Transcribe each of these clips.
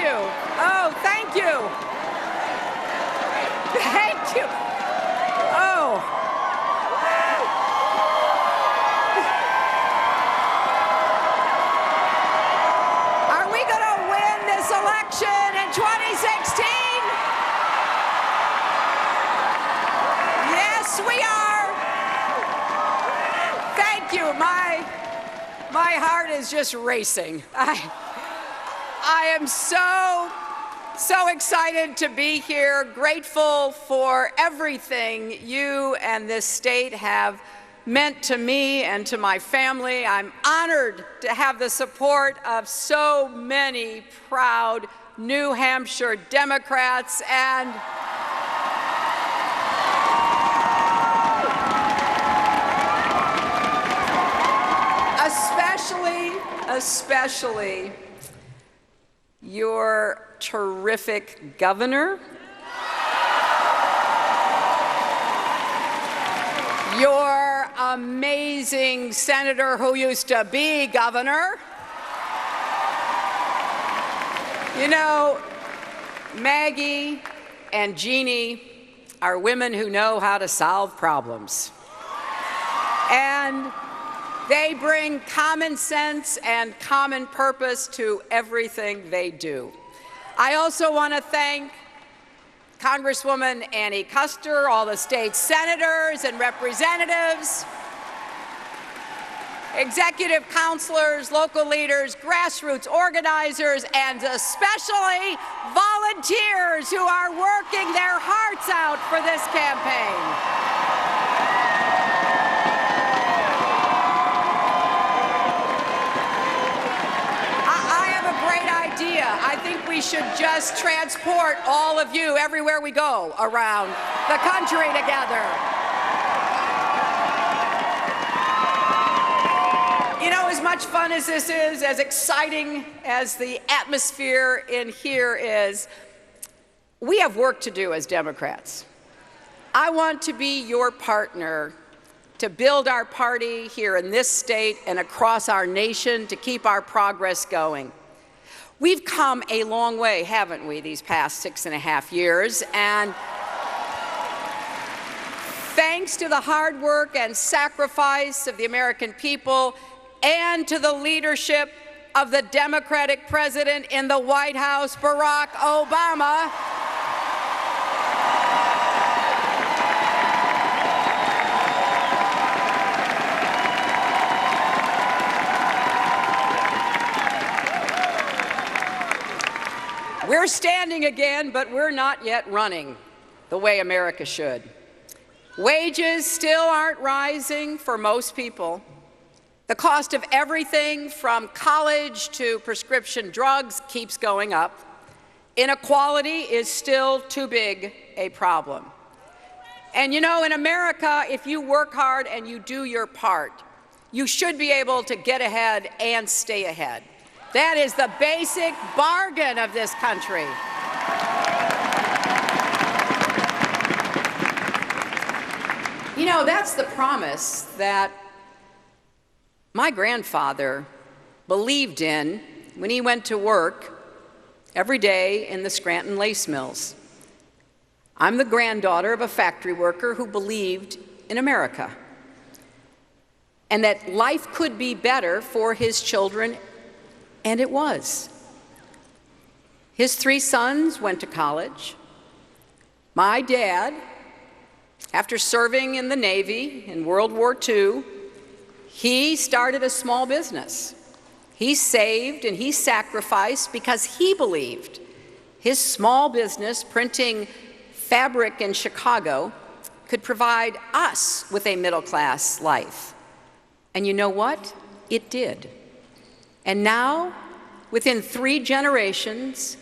you. Oh, thank you. Thank you. Oh. Are we going to win this election in 2016? Yes, we are. Thank you. My heart is just racing. I am so excited to be here, grateful for everything you and this state have meant to me and to my family. I'm honored to have the support of so many proud New Hampshire Democrats and especially your terrific governor, your amazing senator who used to be governor. You know, Maggie and Jeannie are women who know how to solve problems. And they bring common sense and common purpose to everything they do. I also want to thank Congresswoman Annie Kuster, all the state senators and representatives, executive counselors, local leaders, grassroots organizers, and especially volunteers who are working their hearts out for this campaign. I think we should just transport all of you everywhere we go around the country together. You know, as much fun as this is, as exciting as the atmosphere in here is, we have work to do as Democrats. I want to be your partner to build our party here in this state and across our nation to keep our progress going. We've come a long way, haven't we, these past 6.5 years, and thanks to the hard work and sacrifice of the American people and to the leadership of the Democratic president in the White House, Barack Obama, we're standing again, but we're not yet running the way America should. Wages still aren't rising for most people. The cost of everything from college to prescription drugs keeps going up. Inequality is still too big a problem. And you know, in America, if you work hard and you do your part, you should be able to get ahead and stay ahead. That is the basic bargain of this country. You know, that's the promise that my grandfather believed in when he went to work every day in the Scranton lace mills. I'm the granddaughter of a factory worker who believed in America and that life could be better for his children. And it was. His 3 sons went to college. My dad, after serving in the Navy in World War II, he started a small business. He saved and he sacrificed because he believed his small business, printing fabric in Chicago, could provide us with a middle-class life. And you know what? It did. And now, within 3 generations,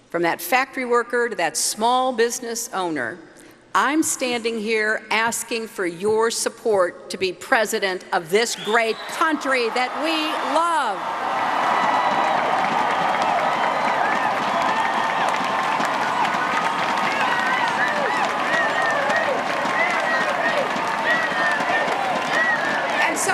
from that factory worker to that small business owner, I'm standing here asking for your support to be president of this great country that we love. And so,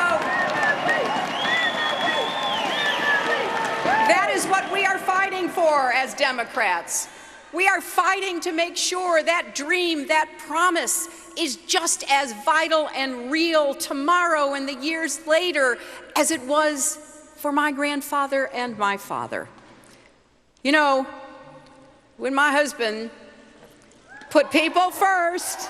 that is what we are fighting for as Democrats. We are fighting to make sure that dream, that promise, is just as vital and real tomorrow and the years later as it was for my grandfather and my father. You know, when my husband put people first,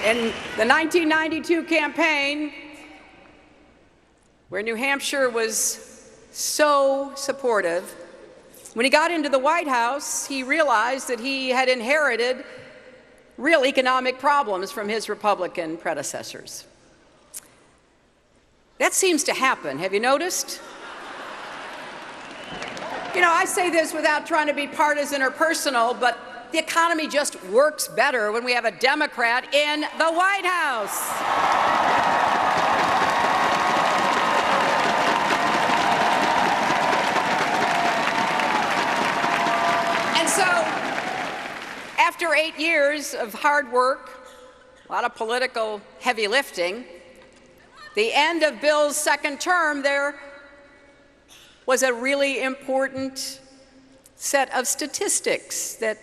in the 1992 campaign, where New Hampshire was so supportive, when he got into the White House, he realized that he had inherited real economic problems from his Republican predecessors. That seems to happen. Have you noticed? You know, I say this without trying to be partisan or personal, but the economy just works better when we have a Democrat in the White House. After 8 years of hard work, a lot of political heavy lifting, the end of Bill's second term, there was a really important set of statistics that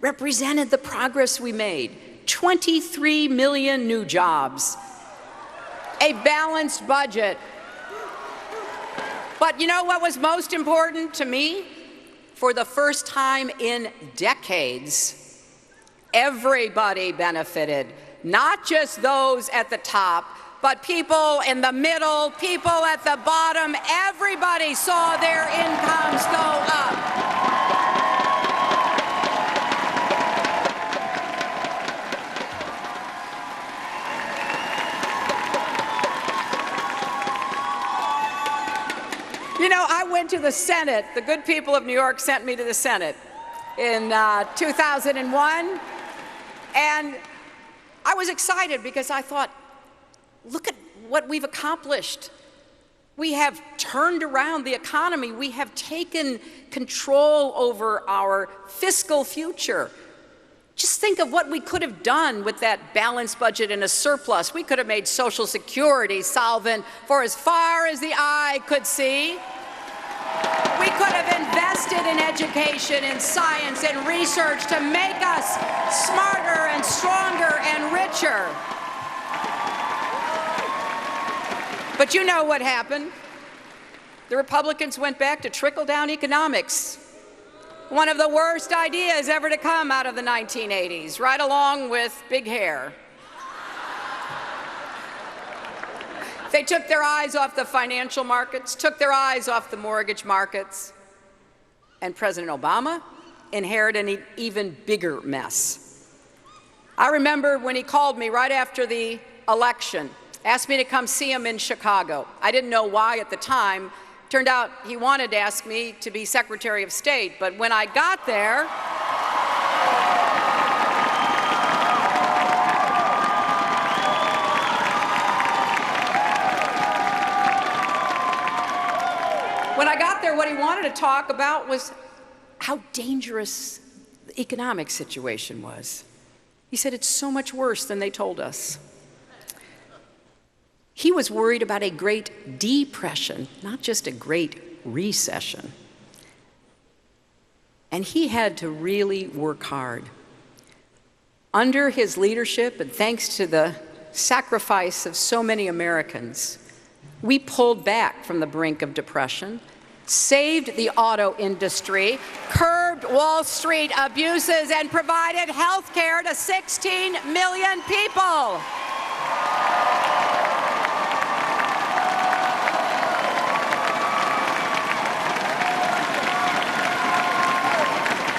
represented the progress we made. 23 million new jobs, a balanced budget. But you know what was most important to me? For the first time in decades, everybody benefited, not just those at the top, but people in the middle, people at the bottom. Everybody saw their incomes go up. You know, I went to the Senate. The good people of New York sent me to the Senate in 2001. And I was excited because I thought, look at what we've accomplished. We have turned around the economy. We have taken control over our fiscal future. Just think of what we could have done with that balanced budget and a surplus. We could have made Social Security solvent for as far as the eye could see. We could have invested in education, in science, and research to make us smarter and stronger and richer. But you know what happened. The Republicans went back to trickle-down economics, one of the worst ideas ever to come out of the 1980s, right along with big hair. They took their eyes off the financial markets, took their eyes off the mortgage markets, and President Obama inherited an even bigger mess. I remember when he called me right after the election, asked me to come see him in Chicago. I didn't know why at the time. Turned out he wanted to ask me to be Secretary of State, but when I got there, what he wanted to talk about was how dangerous the economic situation was. He said, it's so much worse than they told us. He was worried about a Great Depression, not just a Great Recession. And he had to really work hard. Under his leadership, and thanks to the sacrifice of so many Americans, we pulled back from the brink of depression, saved the auto industry, curbed Wall Street abuses, and provided health care to 16 million people.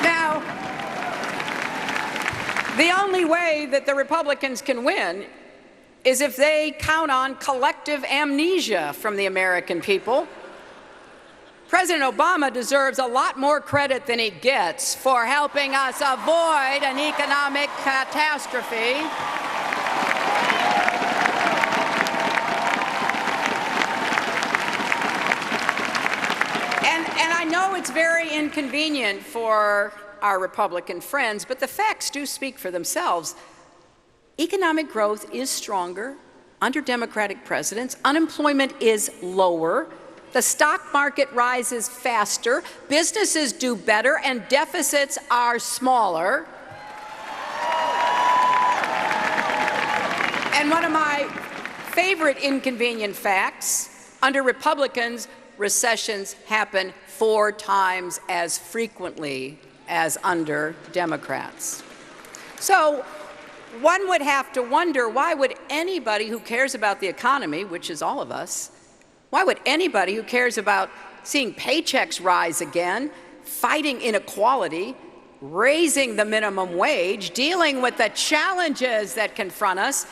Now, the only way that the Republicans can win is if they count on collective amnesia from the American people. President Obama deserves a lot more credit than he gets for helping us avoid an economic catastrophe. And I know it's very inconvenient for our Republican friends, but the facts do speak for themselves. Economic growth is stronger Under Democratic presidents, unemployment is lower, the stock market rises faster, businesses do better, and deficits are smaller. And one of my favorite inconvenient facts, under Republicans, recessions happen 4 times as frequently as under Democrats. So one would have to wonder, why would anybody who cares about the economy, which is all of us, why would anybody who cares about seeing paychecks rise again, fighting inequality, raising the minimum wage, dealing with the challenges that confront us,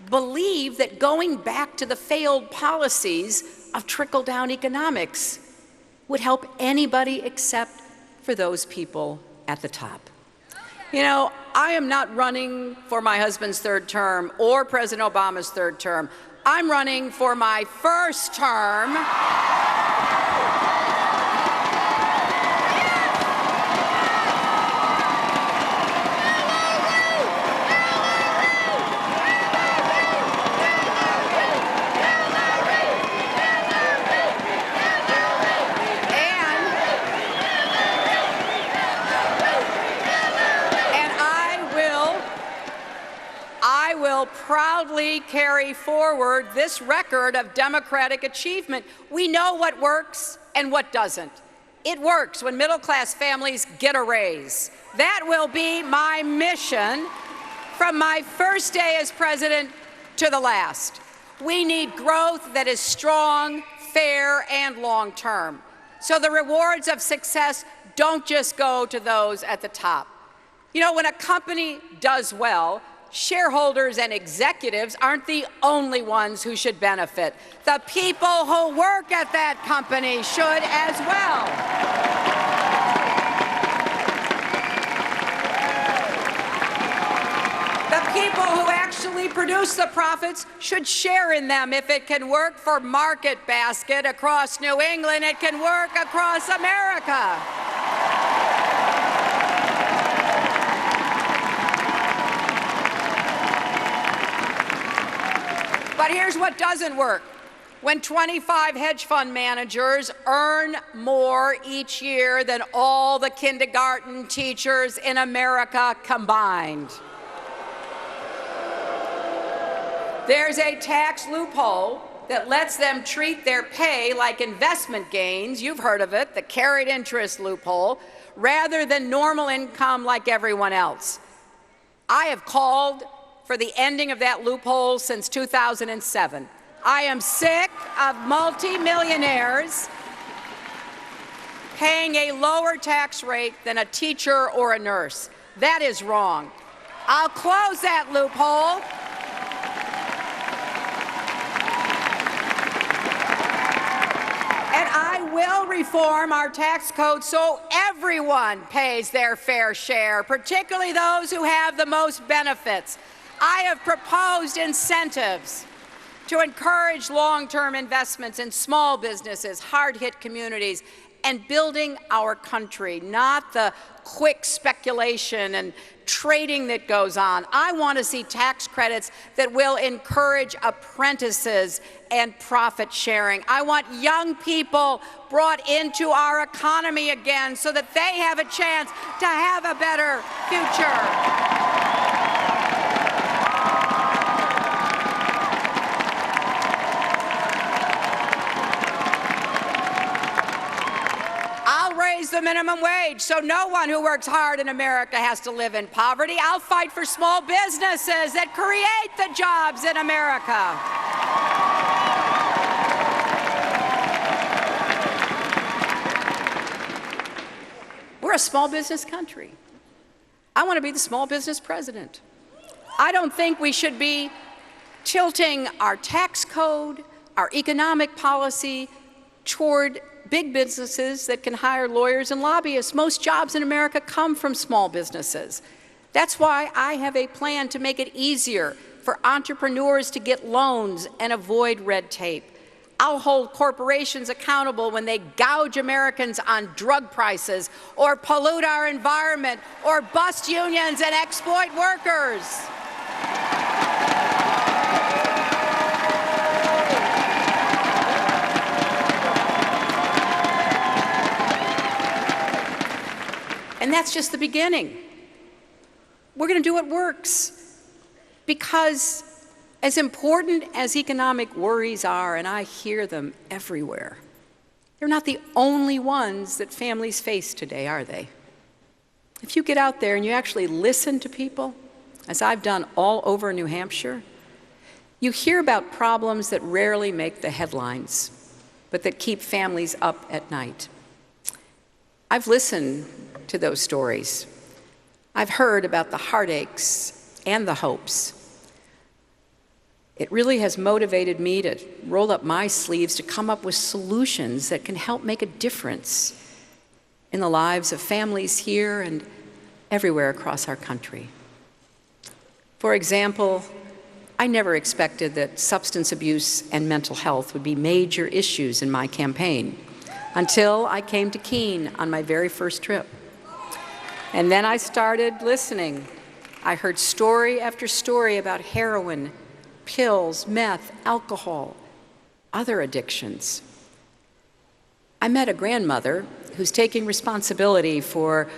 believe that going back to the failed policies of trickle-down economics would help anybody except for those people at the top? You know, I am not running for my husband's 3rd term or President Obama's 3rd term. I'm running for my 1st term. I will proudly carry forward this record of Democratic achievement. We know what works and what doesn't. It works when middle-class families get a raise. That will be my mission from my first day as president to the last. We need growth that is strong, fair, and long-term. So the rewards of success don't just go to those at the top. You know, when a company does well, shareholders and executives aren't the only ones who should benefit. The people who work at that company should as well. The people who actually produce the profits should share in them. If it can work for MarketBasket across New England, it can work across America. But here's what doesn't work. When 25 hedge fund managers earn more each year than all the kindergarten teachers in America combined. There's a tax loophole that lets them treat their pay like investment gains, you've heard of it, the carried interest loophole, rather than normal income like everyone else. I have called for the ending of that loophole since 2007. I am sick of multimillionaires paying a lower tax rate than a teacher or a nurse. That is wrong. I'll close that loophole. And I will reform our tax code so everyone pays their fair share, particularly those who have the most benefits. I have proposed incentives to encourage long-term investments in small businesses, hard-hit communities, and building our country, not the quick speculation and trading that goes on. I want to see tax credits that will encourage apprentices and profit sharing. I want young people brought into our economy again so that they have a chance to have a better future. Raise the minimum wage so no one who works hard in America has to live in poverty. I'll fight for small businesses that create the jobs in America. We're a small business country. I want to be the small business president. I don't think we should be tilting our tax code, our economic policy toward big businesses that can hire lawyers and lobbyists. Most jobs in America come from small businesses. That's why I have a plan to make it easier for entrepreneurs to get loans and avoid red tape. I'll hold corporations accountable when they gouge Americans on drug prices or pollute our environment or bust unions and exploit workers. that's just the beginning. We're going to do what works. Because as important as economic worries are, and I hear them everywhere, they're not the only ones that families face today, are they? If you get out there and you actually listen to people, as I've done all over New Hampshire, you hear about problems that rarely make the headlines, but that keep families up at night. I've listened to those stories. I've heard about the heartaches and the hopes. It really has motivated me to roll up my sleeves to come up with solutions that can help make a difference in the lives of families here and everywhere across our country. For example, I never expected that substance abuse and mental health would be major issues in my campaign until I came to Keene on my very first trip. And then I started listening. I heard story after story about heroin, pills, meth, alcohol, other addictions. I met a grandmother who's taking responsibility for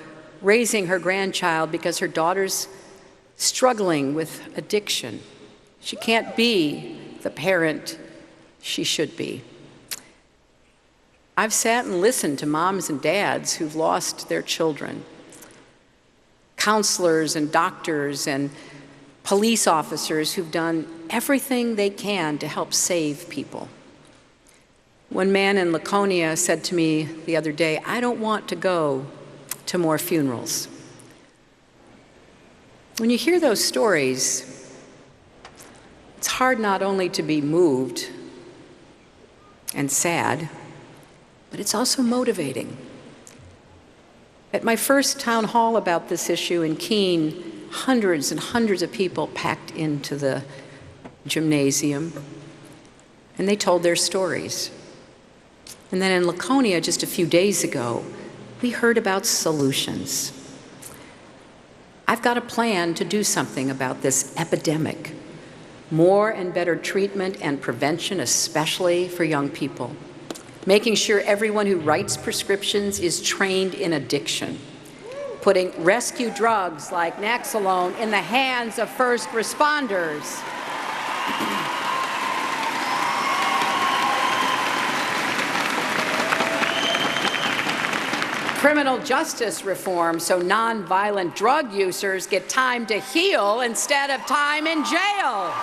raising her grandchild because her daughter's struggling with addiction. She can't be the parent she should be. I've sat and listened to moms and dads who've lost their children, counselors and doctors and police officers who've done everything they can to help save people. One man in Laconia said to me the other day, "I don't want to go to more funerals." When you hear those stories, it's hard not only to be moved and sad, but it's also motivating. At my first town hall about this issue in Keene, hundreds and hundreds of people packed into the gymnasium, and they told their stories. And then in Laconia, just a few days ago, we heard about solutions. I've got a plan to do something about this epidemic. More and better treatment and prevention, especially for young people. Making sure everyone who writes prescriptions is trained in addiction. Putting rescue drugs like Naxalone in the hands of first responders. Criminal justice reform so nonviolent drug users get time to heal instead of time in jail.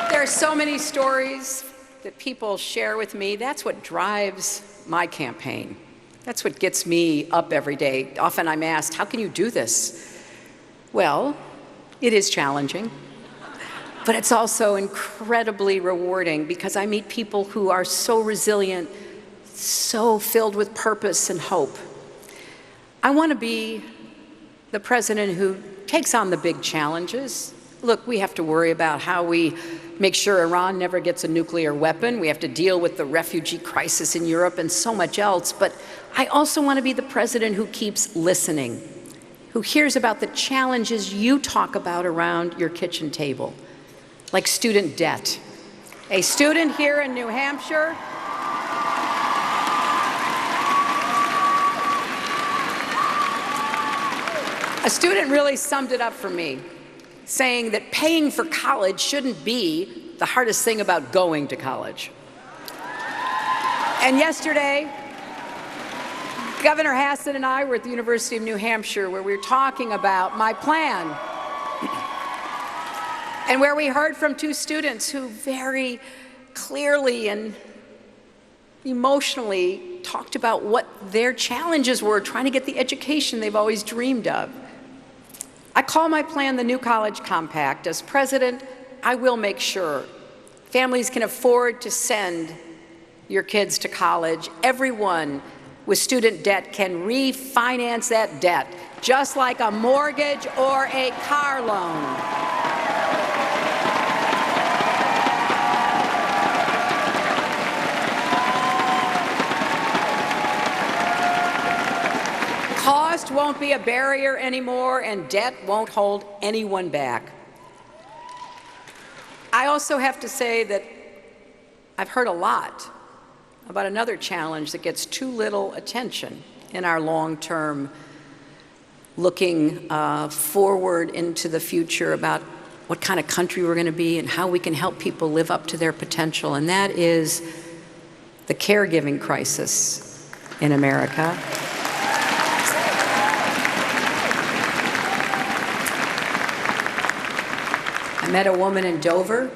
There are so many stories that people share with me. That's what drives my campaign. That's what gets me up every day. Often I'm asked, how can you do this? Well, it is challenging, but it's also incredibly rewarding because I meet people who are so resilient, so filled with purpose and hope. I want to be the president who takes on the big challenges. Look, we have to worry about how we make sure Iran never gets a nuclear weapon. We have to deal with the refugee crisis in Europe and so much else. But I also want to be the president who keeps listening, who hears about the challenges you talk about around your kitchen table, like student debt. A student here in New Hampshire really summed it up for me, saying that paying for college shouldn't be the hardest thing about going to college. And yesterday, Governor Hassan and I were at the University of New Hampshire where we were talking about my plan and where we heard from two students who very clearly and emotionally talked about what their challenges were trying to get the education they've always dreamed of. I call my plan the New College Compact. As president, I will make sure families can afford to send your kids to college. Everyone with student debt can refinance that debt, just like a mortgage or a car loan. Cost won't be a barrier anymore, and debt won't hold anyone back. I also have to say that I've heard a lot about another challenge that gets too little attention in our long-term looking forward into the future about what kind of country we're going to be and how we can help people live up to their potential, and that is the caregiving crisis in America. I met a woman in Dover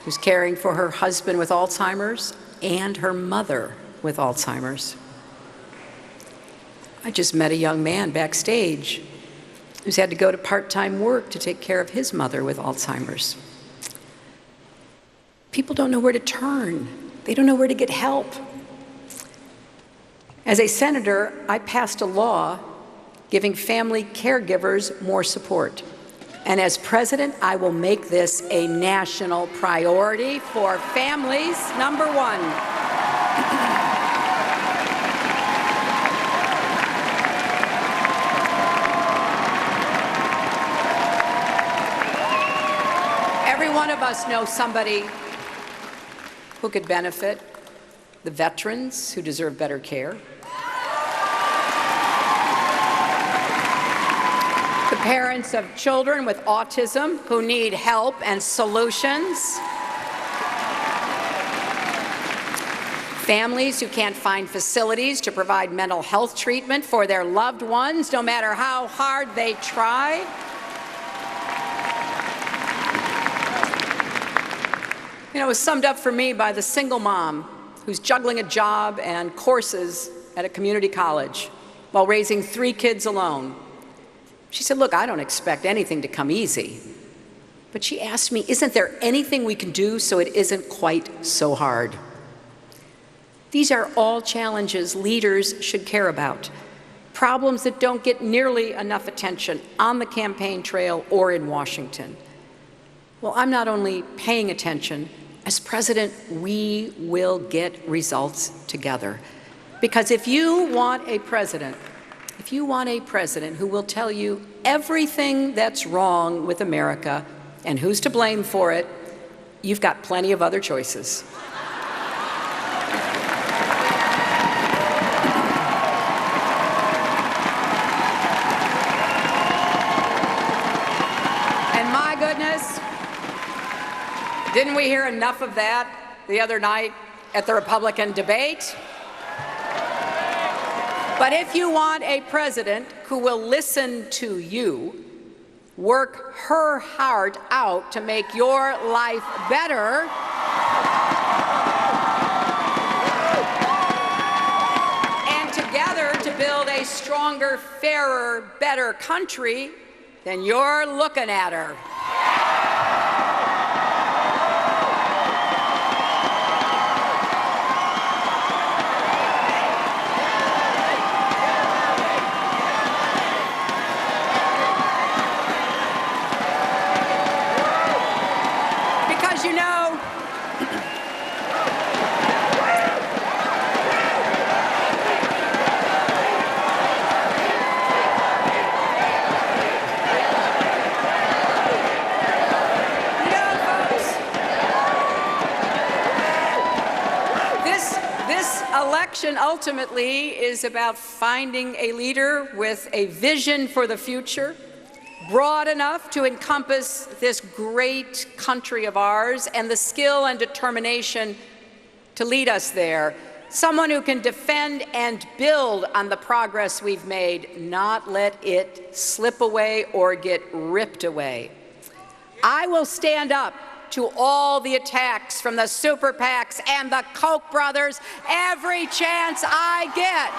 who's caring for her husband with Alzheimer's and her mother with Alzheimer's. I just met a young man backstage who's had to go to part-time work to take care of his mother with Alzheimer's. People don't know where to turn. They don't know where to get help. As a senator, I passed a law giving family caregivers more support. And as president, I will make this a national priority for families, number one. Every one of us knows somebody who could benefit: the veterans who deserve better care, the parents of children with autism who need help and solutions, families who can't find facilities to provide mental health treatment for their loved ones, no matter how hard they try. You know, it was summed up for me by the single mom who's juggling a job and courses at a community college while raising 3 kids alone. She said, look, I don't expect anything to come easy. But she asked me, isn't there anything we can do so it isn't quite so hard? These are all challenges leaders should care about, problems that don't get nearly enough attention on the campaign trail or in Washington. Well, I'm not only paying attention. As president, we will get results together. Because if you want a president who will tell you everything that's wrong with America and who's to blame for it, you've got plenty of other choices. And my goodness, didn't we hear enough of that the other night at the Republican debate? But if you want a president who will listen to you, work her heart out to make your life better, and together to build a stronger, fairer, better country, then you're looking at her. Election ultimately is about finding a leader with a vision for the future, broad enough to encompass this great country of ours, and the skill and determination to lead us there. Someone who can defend and build on the progress we've made, not let it slip away or get ripped away. I will stand up to all the attacks from the super PACs and the Koch brothers every chance I get.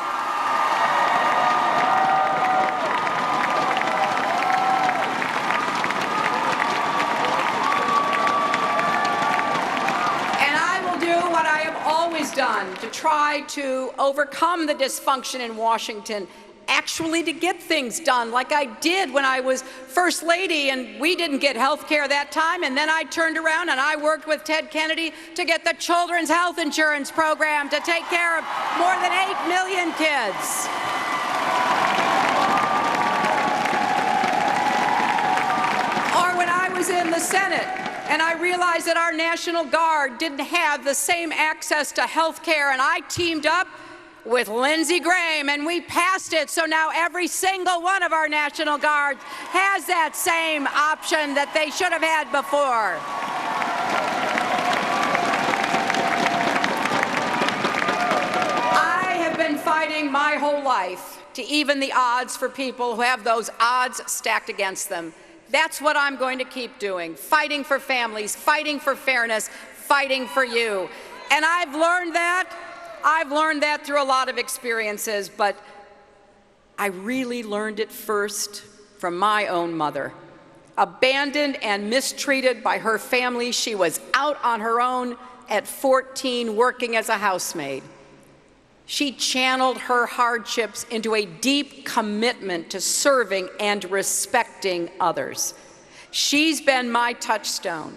And I will do what I have always done to try to overcome the dysfunction in Washington, actually to get things done, like I did when I was First Lady and we didn't get health care that time, and then I turned around and I worked with Ted Kennedy to get the Children's Health Insurance Program to take care of more than 8 million kids. Or when I was in the Senate And I realized that our National Guard didn't have the same access to health care, and I teamed up with Lindsey Graham, and we passed it, so now every single one of our National Guards has that same option that they should have had before. I have been fighting my whole life to even the odds for people who have those odds stacked against them. That's what I'm going to keep doing, fighting for families, fighting for fairness, fighting for you. And I've learned that through a lot of experiences, but I really learned it first from my own mother. Abandoned and mistreated by her family, she was out on her own at 14 working as a housemaid. She channeled her hardships into a deep commitment to serving and respecting others. She's been my touchstone,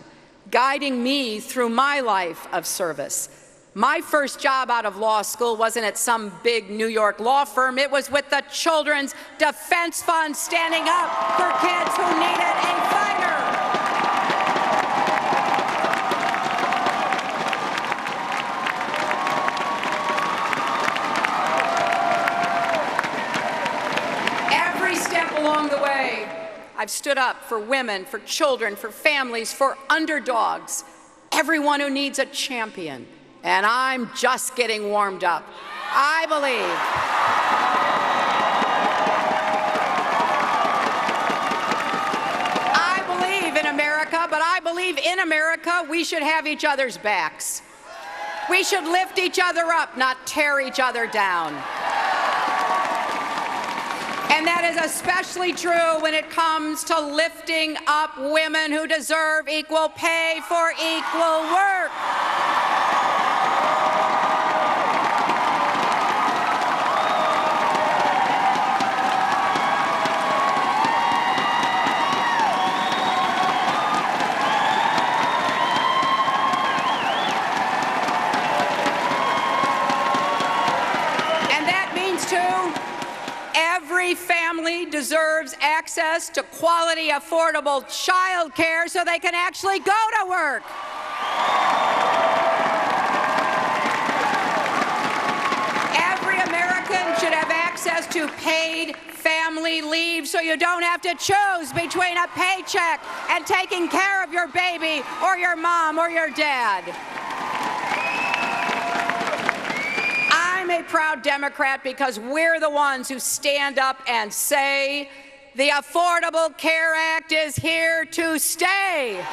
guiding me through my life of service. My first job out of law school wasn't at some big New York law firm. It was with the Children's Defense Fund, standing up for kids who needed a fighter. Along the way, I've stood up for women, for children, for families, for underdogs, everyone who needs a champion. And I'm just getting warmed up. I believe in America, but I believe in America we should have each other's backs. We should lift each other up, not tear each other down. And that is especially true when it comes to lifting up women who deserve equal pay for equal work. Every family deserves access to quality, affordable child care so they can actually go to work. Every American should have access to paid family leave so you don't have to choose between a paycheck and taking care of your baby or your mom or your dad. I'm a proud Democrat because we're the ones who stand up and say the Affordable Care Act is here to stay.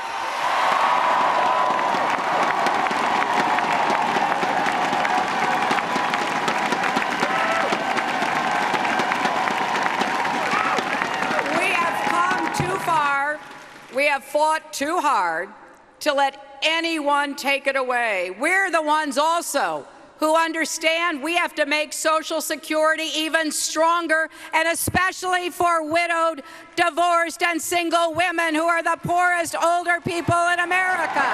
We have come too far. We have fought too hard to let anyone take it away. We're the ones also who understand we have to make Social Security even stronger, and especially for widowed, divorced, and single women who are the poorest older people in America.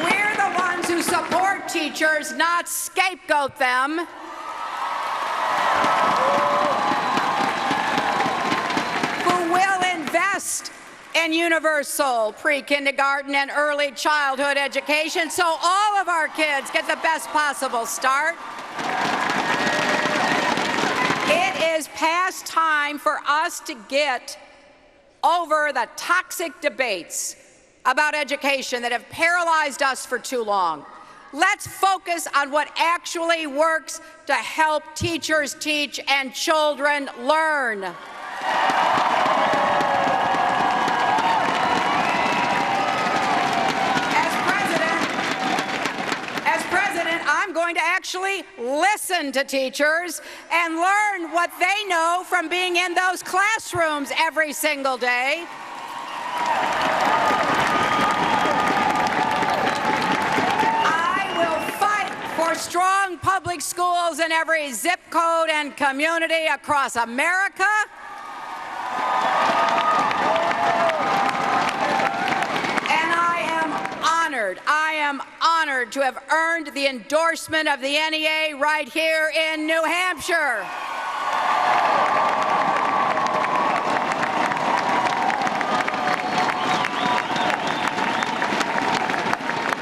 We're the ones who support teachers, not scapegoat them. In universal pre-kindergarten and early childhood education so all of our kids get the best possible start. It is past time for us to get over the toxic debates about education that have paralyzed us for too long. Let's focus on what actually works to help teachers teach and children learn. I'm going to actually listen to teachers and learn what they know from being in those classrooms every single day. I will fight for strong public schools in every zip code and community across America. And I am honored I am honored to have earned the endorsement of the NEA right here in New Hampshire.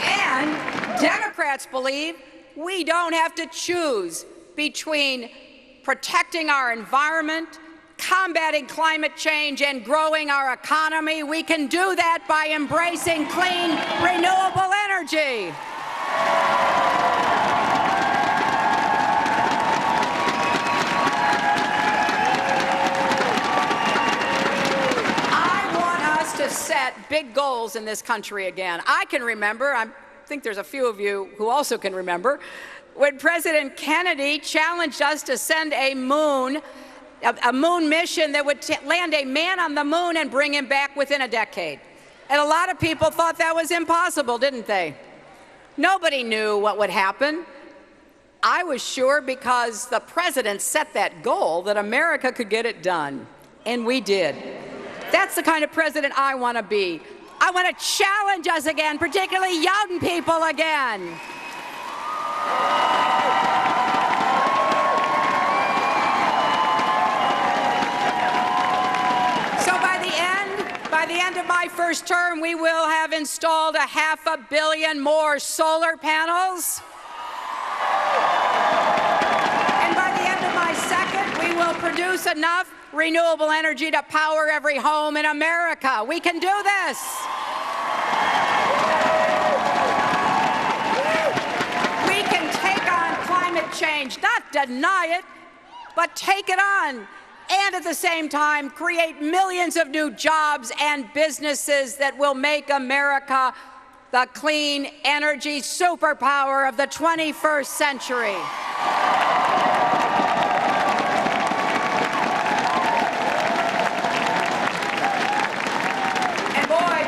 And Democrats believe we don't have to choose between protecting our environment, combating climate change, and growing our economy. We can do that by embracing clean, renewable energy. I want us to set big goals in this country again. I can remember, I think there's a few of you who also can remember, when President Kennedy challenged us to send a moon mission that would land a man on the moon and bring him back within a decade. And a lot of people thought that was impossible, didn't they? Nobody knew what would happen. I was sure, because the president set that goal, that America could get it done. And we did. That's the kind of president I want to be. I want to challenge us again, particularly young people again. By the end of my first term, we will have installed 500 million more solar panels. And by the end of my second, we will produce enough renewable energy to power every home in America. We can do this. We can take on climate change, not deny it, but take it on. And at the same time, create millions of new jobs and businesses that will make America the clean energy superpower of the 21st century. And boy,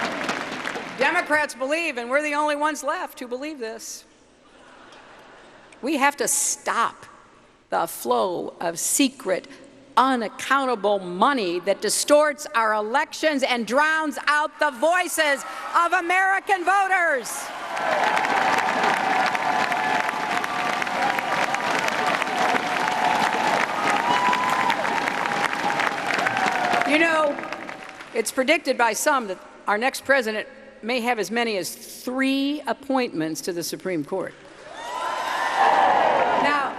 Democrats believe, and we're the only ones left who believe this, we have to stop the flow of secret, unaccountable money that distorts our elections and drowns out the voices of American voters. You know, it's predicted by some that our next president may have as many as 3 appointments to the Supreme Court. Now,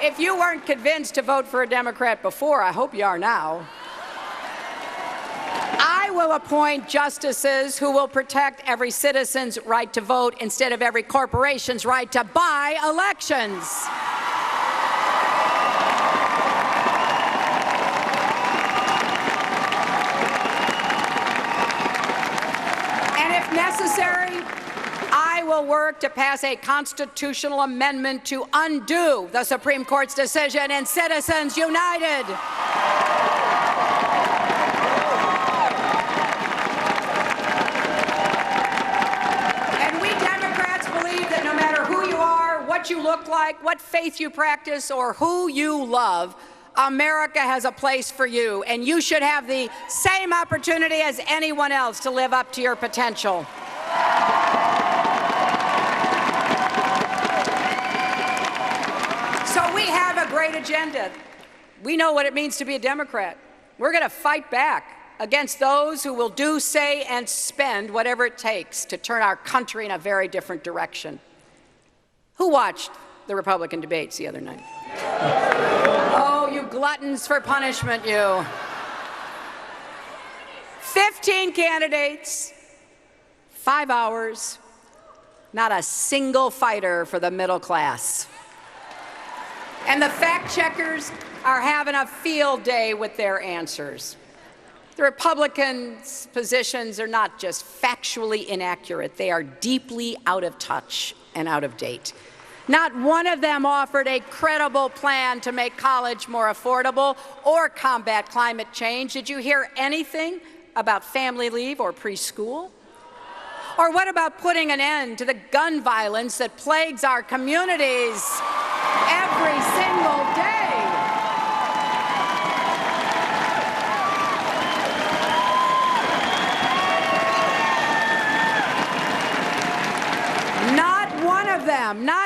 if you weren't convinced to vote for a Democrat before, I hope you are now. I will appoint justices who will protect every citizen's right to vote instead of every corporation's right to buy elections. And if necessary, I will work to pass a constitutional amendment to undo the Supreme Court's decision in Citizens United. And we Democrats believe that no matter who you are, what you look like, what faith you practice, or who you love, America has a place for you, and you should have the same opportunity as anyone else to live up to your potential. So we have a great agenda. We know what it means to be a Democrat. We're going to fight back against those who will do, say, and spend whatever it takes to turn our country in a very different direction. Who watched the Republican debates the other night? Oh, you gluttons for punishment, you. 15 candidates, 5 hours, not a single fighter for the middle class. And the fact checkers are having a field day with their answers. The Republicans' positions are not just factually inaccurate, they are deeply out of touch and out of date. Not one of them offered a credible plan to make college more affordable or combat climate change. Did you hear anything about family leave or preschool? Or what about putting an end to the gun violence that plagues our communities every single day?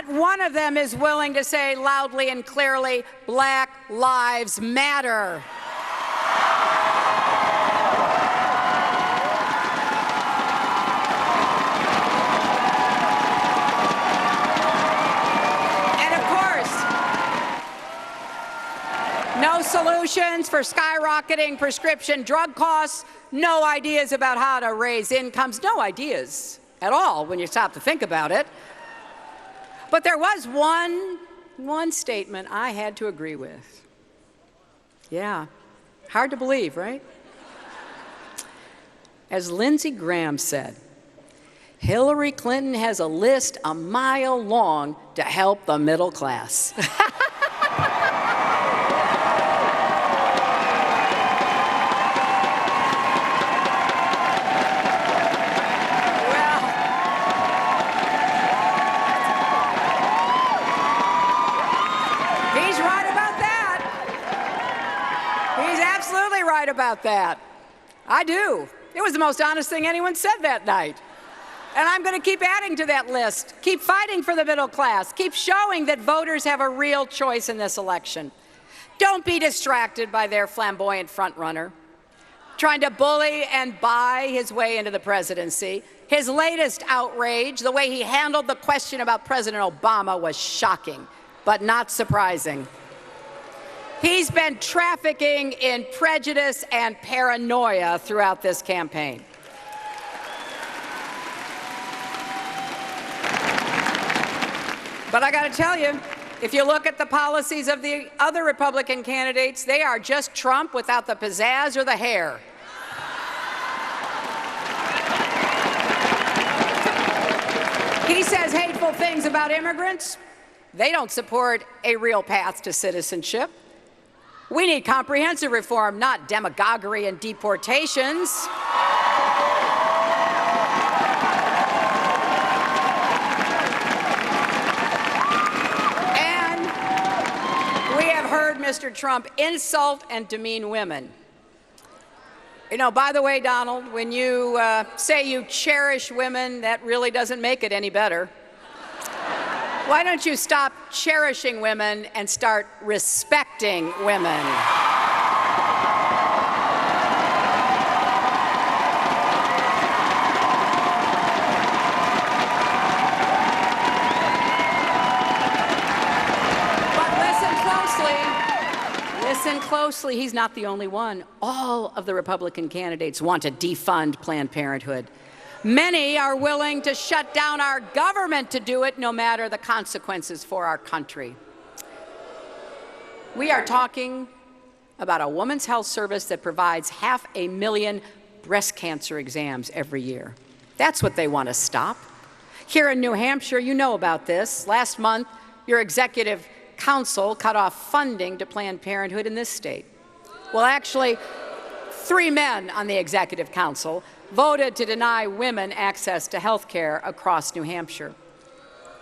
one of them is willing to say loudly and clearly, Black Lives Matter. No solutions for skyrocketing prescription drug costs, no ideas about how to raise incomes, no ideas at all when you stop to think about it. But there was one statement I had to agree with. Yeah, hard to believe, right? As Lindsey Graham said, Hillary Clinton has a list a mile long to help the middle class. About that. I do. It was the most honest thing anyone said that night. And I'm going to keep adding to that list. Keep fighting for the middle class. Keep showing that voters have a real choice in this election. Don't be distracted by their flamboyant frontrunner, trying to bully and buy his way into the presidency. His latest outrage, the way he handled the question about President Obama, was shocking, but not surprising. He's been trafficking in prejudice and paranoia throughout this campaign. But I got to tell you, if you look at the policies of the other Republican candidates, they are just Trump without the pizzazz or the hair. He says hateful things about immigrants. They don't support a real path to citizenship. We need comprehensive reform, not demagoguery and deportations. And we have heard Mr. Trump insult and demean women. You know, by the way, Donald, when you say you cherish women, that really doesn't make it any better. Why don't you stop cherishing women and start respecting women? But listen closely, he's not the only one. All of the Republican candidates want to defund Planned Parenthood. Many are willing to shut down our government to do it, no matter the consequences for our country. We are talking about a women's health service that provides 500,000 breast cancer exams every year. That's what they want to stop. Here in New Hampshire, you know about this. Last month, your executive council cut off funding to Planned Parenthood in this state. Well, actually, 3 men on the executive council voted to deny women access to health care across New Hampshire.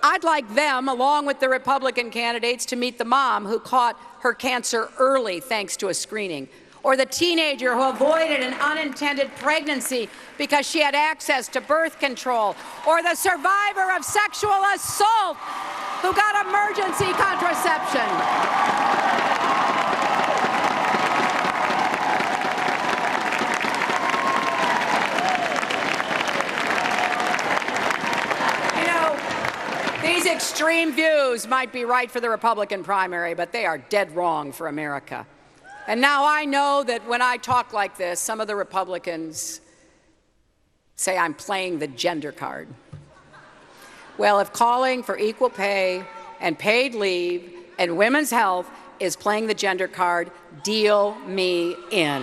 I'd like them, along with the Republican candidates, to meet the mom who caught her cancer early thanks to a screening, or the teenager who avoided an unintended pregnancy because she had access to birth control, or the survivor of sexual assault who got emergency contraception. These extreme views might be right for the Republican primary, but they are dead wrong for America. And now I know that when I talk like this, some of the Republicans say I'm playing the gender card. Well, if calling for equal pay and paid leave and women's health is playing the gender card, deal me in.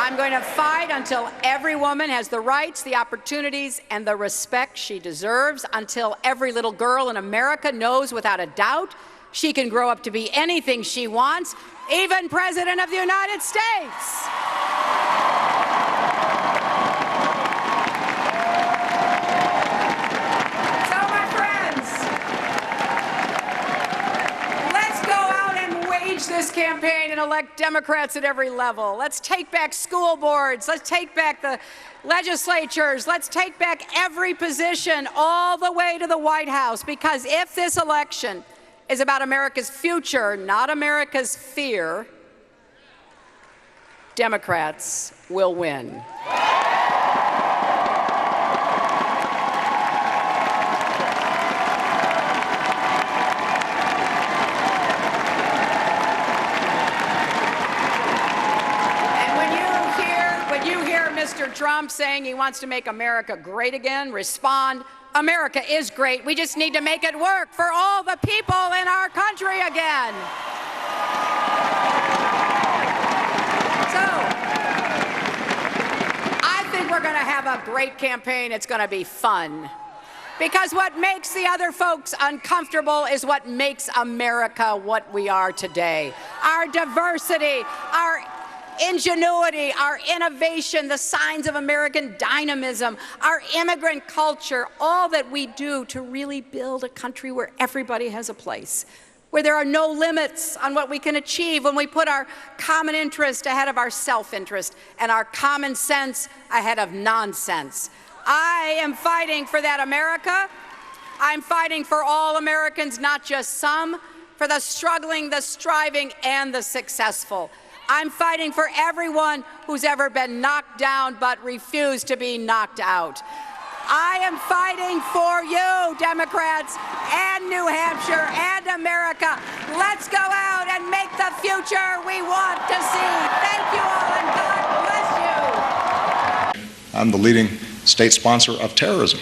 I'm going to fight until every woman has the rights, the opportunities, and the respect she deserves, until every little girl in America knows without a doubt she can grow up to be anything she wants, even President of the United States. and elect Democrats at every level. Let's take back school boards. Let's take back the legislatures. Let's take back every position all the way to the White House, because if this election is about America's future, not America's fear, Democrats will win. Mr. Trump saying he wants to make America great again, respond, America is great. We just need to make it work for all the people in our country again. So, I think we're going to have a great campaign. It's going to be fun. Because what makes the other folks uncomfortable is what makes America what we are today. Our diversity, our ingenuity, our innovation, the signs of American dynamism, our immigrant culture, all that we do to really build a country where everybody has a place, where there are no limits on what we can achieve when we put our common interest ahead of our self-interest and our common sense ahead of nonsense. I am fighting for that America. I'm fighting for all Americans, not just some, for the struggling, the striving, and the successful. I'm fighting for everyone who's ever been knocked down but refused to be knocked out. I am fighting for you, Democrats, and New Hampshire, and America. Let's go out and make the future we want to see. Thank you all, and God bless you. I'm the leading state sponsor of terrorism.